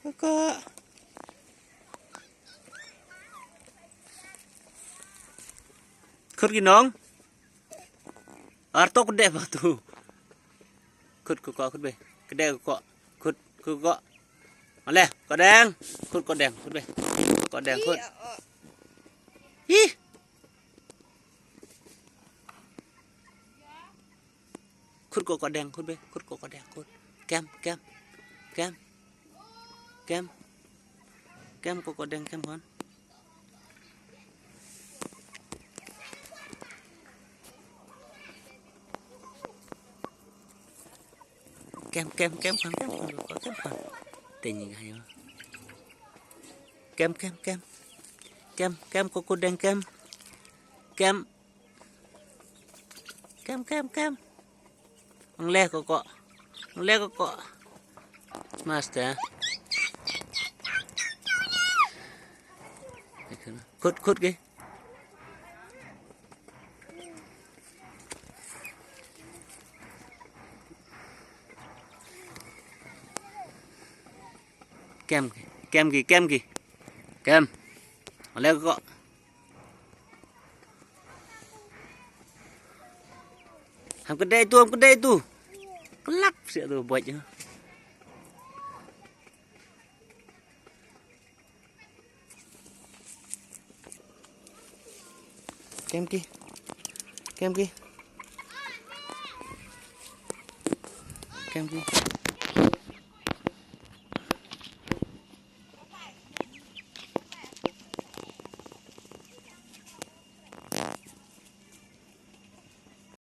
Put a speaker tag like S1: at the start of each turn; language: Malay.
S1: Kakak. Khut cái nón. Arto kedek batu. Khut kok khut be. Kedek kok. Khut kok. Oleh, kok đen. Khut kok đen, khut be. Kok đen khut. Ih. Khut kok đen, khut be. Khut kok đen, khut. Kem. Kem kok đen kem con. Kem con. Tình gì hay không? Kem kok đen kem. Ang le kok. Master. Khut cái. Kem gì. Oleh kok. Ham kedai itu. Kelak sih tuh buatnya. Kem ki.